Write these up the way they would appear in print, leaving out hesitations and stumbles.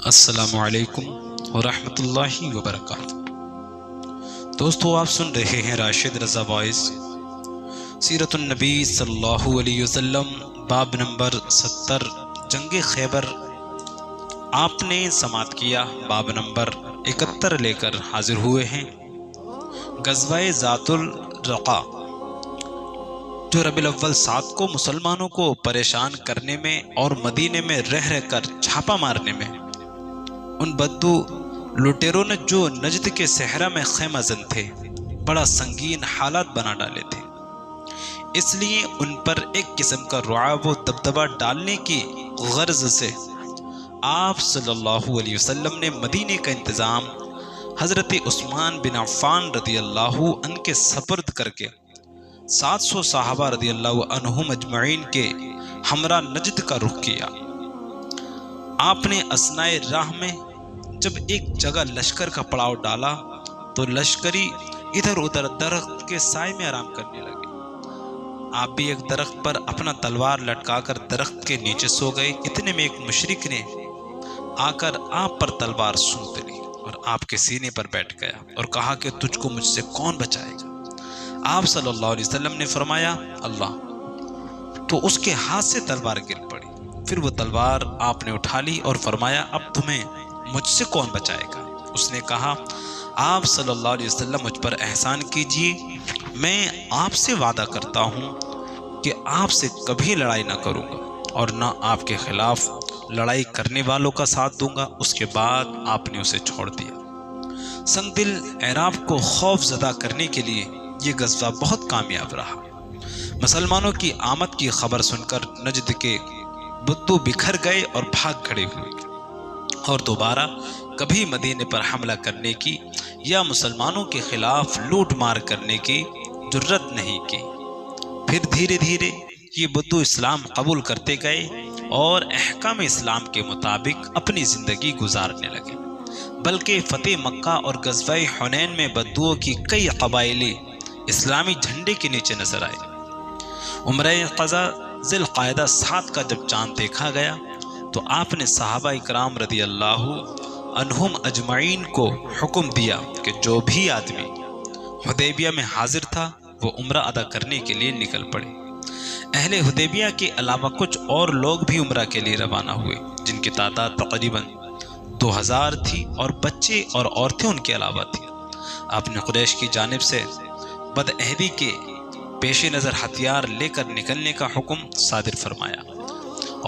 السلام علیکم ورحمۃ اللہ وبرکاتہ۔ دوستو، آپ سن رہے ہیں راشد رضا وائس سیرت النبی صلی اللہ علیہ وسلم، باب نمبر 70 جنگ خیبر۔ آپ نے سماعت کیا باب نمبر 71 لے کر حاضر ہوئے ہیں۔ غزوہ ذات الرقا جو ربیع الاول 7 کو مسلمانوں کو پریشان کرنے میں اور مدینے میں رہ کر چھاپا مارنے میں ان بدو لٹیروں نے جو نجد کے صحرا میں خیمہ زن تھے بڑا سنگین حالات بنا ڈالے تھے، اس لیے ان پر ایک قسم کا رعب و دبدبہ ڈالنے کی غرض سے آپ صلی اللہ علیہ وسلم نے مدینے کا انتظام حضرت عثمان بن عفان رضی اللہ عنہ کے سپرد کر کے 700 صحابہ رضی اللہ عنہم اجمعین کے ہمراہ نجد کا رخ کیا۔ آپ نے اثنائے راہ میں جب ایک جگہ لشکر کا پڑاؤ ڈالا تو لشکری ادھر ادھر درخت کے سائے میں آرام کرنے لگے۔ آپ بھی ایک درخت پر اپنا تلوار لٹکا کر درخت کے نیچے سو گئے۔ اتنے میں ایک مشرک نے آ کر آپ پر تلوار سونت لی اور آپ کے سینے پر بیٹھ گیا اور کہا کہ تجھ کو مجھ سے کون بچائے گا؟ آپ صلی اللہ علیہ وسلم نے فرمایا اللہ، تو اس کے ہاتھ سے تلوار گر پڑی۔ پھر وہ تلوار آپ نے اٹھا لی اور فرمایا اب تمہیں مجھ سے کون بچائے گا؟ اس نے کہا آپ صلی اللہ علیہ وسلم مجھ پر احسان کیجئے، میں آپ سے وعدہ کرتا ہوں کہ آپ سے کبھی لڑائی نہ کروں گا اور نہ آپ کے خلاف لڑائی کرنے والوں کا ساتھ دوں گا۔ اس کے بعد آپ نے اسے چھوڑ دیا۔ سنگ دل اعراب کو خوف زدہ کرنے کے لیے یہ غزوہ بہت کامیاب رہا۔ مسلمانوں کی آمد کی خبر سن کر نجد کے بدو بکھر گئے اور بھاگ کھڑے ہوئے اور دوبارہ کبھی مدینے پر حملہ کرنے کی یا مسلمانوں کے خلاف لوٹ مار کرنے کی جرت نہیں کی۔ پھر دھیرے دھیرے یہ بدو اسلام قبول کرتے گئے اور احکام اسلام کے مطابق اپنی زندگی گزارنے لگے، بلکہ فتح مکہ اور غزوہ حنین میں بدوؤں کی کئی قبائلی اسلامی جھنڈے کے نیچے نظر آئے۔ عمرہ قضا ذی القعدہ 7 کا جب چاند دیکھا گیا تو آپ نے صحابہ اکرام رضی اللہ عنہم اجمعین کو حکم دیا کہ جو بھی آدمی حدیبیہ میں حاضر تھا وہ عمرہ ادا کرنے کے لیے نکل پڑے۔ اہل حدیبیہ کے علاوہ کچھ اور لوگ بھی عمرہ کے لیے روانہ ہوئے، جن کی تعداد تقریباً 2000 تھی اور بچے اور عورتیں ان کے علاوہ تھیں۔ آپ نے قریش کی جانب سے بدعہدی کے پیش نظر ہتھیار لے کر نکلنے کا حکم صادر فرمایا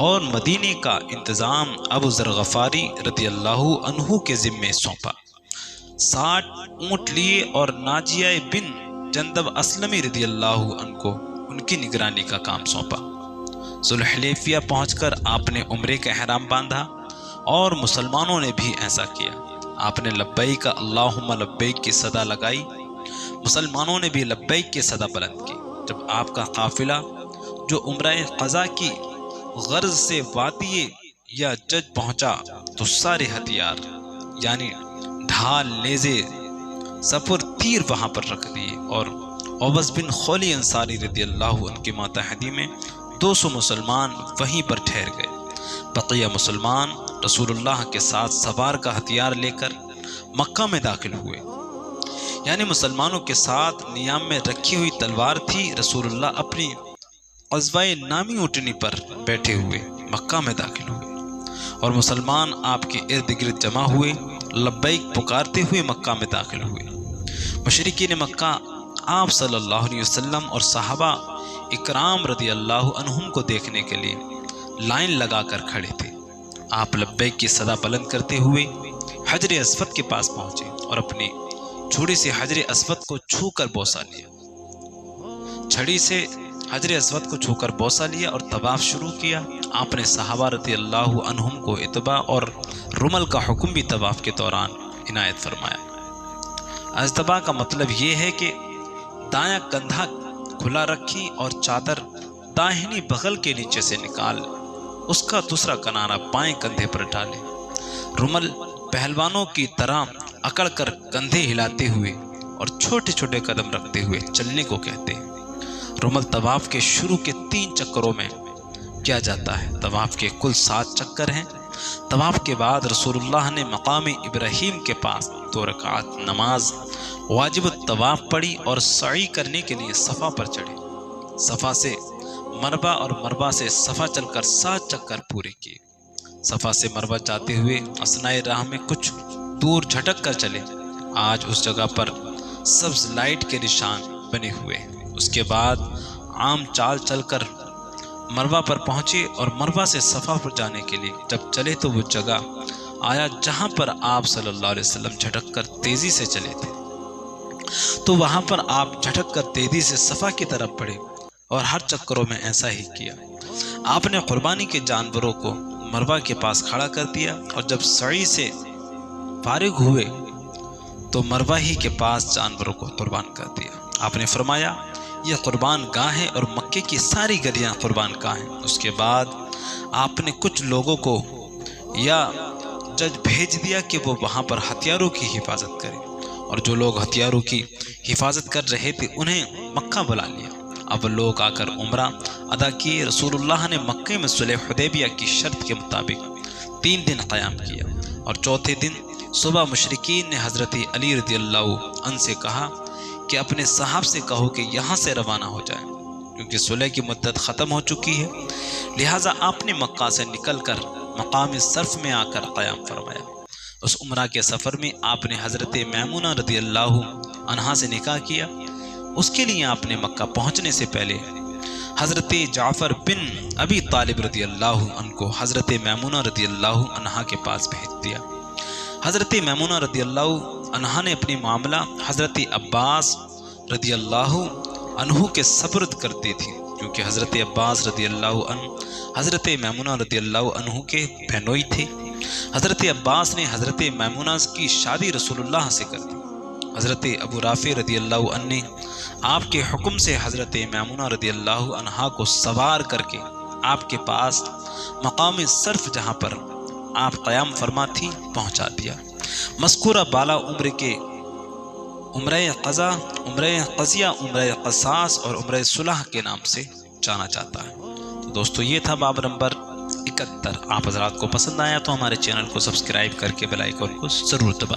اور مدینے کا انتظام ابو ذر غفاری رضی اللہ عنہ کے ذمے سونپا۔ 60 اونٹ لیے اور ناجیہ بن جندب اسلمی رضی اللہ عنہ کو ان کی نگرانی کا کام سونپا۔ ذوالحلیفیہ پہنچ کر آپ نے عمرے کا احرام باندھا اور مسلمانوں نے بھی ایسا کیا۔ آپ نے لبیک اللہم لبیک کی صدا لگائی، مسلمانوں نے بھی لبیک کی صدا بلند کی۔ جب آپ کا قافلہ جو عمرہ قضا کی غرض سے وادی یا جج پہنچا تو سارے ہتھیار یعنی ڈھال، نیزے، سپر، تیر وہاں پر رکھ دیے اور عوض بن خولی انصاری رضی اللہ عنہ کی ماتحتی میں 200 مسلمان وہیں پر ٹھہر گئے۔ بقیہ مسلمان رسول اللہ کے ساتھ سوار کا ہتھیار لے کر مکہ میں داخل ہوئے، یعنی مسلمانوں کے ساتھ نیام میں رکھی ہوئی تلوار تھی۔ رسول اللہ اپنی قصبۂ نامی اونٹنی پر بیٹھے ہوئے مکہ میں داخل ہوئے اور مسلمان آپ کے ارد گرد جمع ہوئے، لبیک پکارتے ہوئے مکہ میں داخل ہوئے۔ مشرکین مکہ آپ صلی اللہ علیہ وسلم اور صحابہ اکرام رضی اللہ عنہم کو دیکھنے کے لیے لائن لگا کر کھڑے تھے۔ آپ لبیک کی صدا بلند کرتے ہوئے حجر اسود کے پاس پہنچے اور اپنی چھڑی سے حجر اسود کو چھو کر بوسہ لیا۔ چھڑی سے حجر اسود کو چھو کر بوسہ لیا اور طواف شروع کیا۔ آپ نے صحابہ رضی اللہ عنہم کو اتباع اور رمل کا حکم بھی طواف کے دوران عنایت فرمایا۔ اتباع کا مطلب یہ ہے کہ دایاں کندھا کھلا رکھی اور چادر داہنی بغل کے نیچے سے نکال اس کا دوسرا کنارہ بائیں کندھے پر ڈالے۔ رمل پہلوانوں کی طرح اکڑ کر کندھے ہلاتے ہوئے اور چھوٹے چھوٹے قدم رکھتے ہوئے چلنے کو کہتے ہیں۔ رمل طواف کے شروع کے 3 چکروں میں کیا جاتا ہے۔ طواف کے کل 7 چکر ہیں۔ طواف کے بعد رسول اللہ نے مقام ابراہیم کے پاس 2 رکعت نماز واجب الطواف پڑھی اور سعی کرنے کے لیے صفا پر چڑھے۔ صفا سے مربع اور مربع سے صفا چل کر 7 چکر پورے کیے۔ صفا سے مربع جاتے ہوئے اثنائے راہ میں کچھ دور جھٹک کر چلے۔ آج اس جگہ پر سبز لائٹ کے نشان بنے ہوئے۔ اس کے بعد عام چال چل کر مربع پر پہنچے اور مربع سے صفا پر جانے کے لیے جب چلے تو وہ جگہ آیا جہاں پر آپ صلی اللہ علیہ وسلم جھٹک کر تیزی سے چلے تھے، تو وہاں پر آپ جھٹک کر تیزی سے صفا کی طرف بڑھے اور ہر چکروں میں ایسا ہی کیا۔ آپ نے قربانی کے جانوروں کو مربع کے پاس کھڑا کر دیا اور جب سعی سے فارغ ہوئے تو مربع ہی کے پاس جانوروں کو قربان کر دیا۔ آپ نے فرمایا یہ قربان گاہ ہے اور مکے کی ساری گلیاں قربان گاہ ہیں۔ اس کے بعد آپ نے کچھ لوگوں کو یا جج بھیج دیا کہ وہ وہاں پر ہتھیاروں کی حفاظت کریں، اور جو لوگ ہتھیاروں کی حفاظت کر رہے تھے انہیں مکہ بلا لیا۔ اب لوگ آ کر عمرہ ادا کیے۔ رسول اللہ نے مکے میں صلح حدیبیہ کی شرط کے مطابق 3 دن قیام کیا، اور چوتھے دن صبح مشرکین نے حضرت علی رضی اللہ عنہ سے کہا کہ اپنے صحاب سے کہو کہ یہاں سے روانہ ہو جائیں، کیونکہ صلح کی مدت ختم ہو چکی ہے۔ لہٰذا آپ نے مکہ سے نکل کر مقام صرف میں آ کر قیام فرمایا۔ اس عمرہ کے سفر میں آپ نے حضرت میمونہ رضی اللہ عنہا سے نکاح کیا۔ اس کے لیے آپ نے مکہ پہنچنے سے پہلے حضرت جعفر بن ابی طالب رضی اللہ عنہ کو حضرت میمونہ رضی اللہ عنہا کے پاس بھیج دیا۔ حضرت میمونہ رضی اللہ عنہا نے اپنی معاملہ حضرت عباس رضی اللہ عنہ کے سپرد کرتی تھی، کیونکہ حضرت عباس رضی اللہ عنہ حضرت میمونہ رضی اللہ عنہ کے بہنوئی تھے۔ حضرت عباس نے حضرت میمونہ کی شادی رسول اللہ سے کر دی۔ حضرت ابو رافع رضی اللہ عنہ نے آپ کے حکم سے حضرت میمونہ رضی اللہ عنہا کو سوار کر کے آپ کے پاس مقام صرف جہاں پر آپ قیام فرما تھی پہنچا دیا۔ مذکورہ بالا عمرہ قضا، عمرہ قضیہ، عمرہ قصاص اور عمرہ صلح کے نام سے جانا جاتا ہے۔ تو دوستو یہ تھا باب نمبر 71۔ آپ حضرات کو پسند آیا تو ہمارے چینل کو سبسکرائب کر کے بیل آئیکن کو ضرور دبا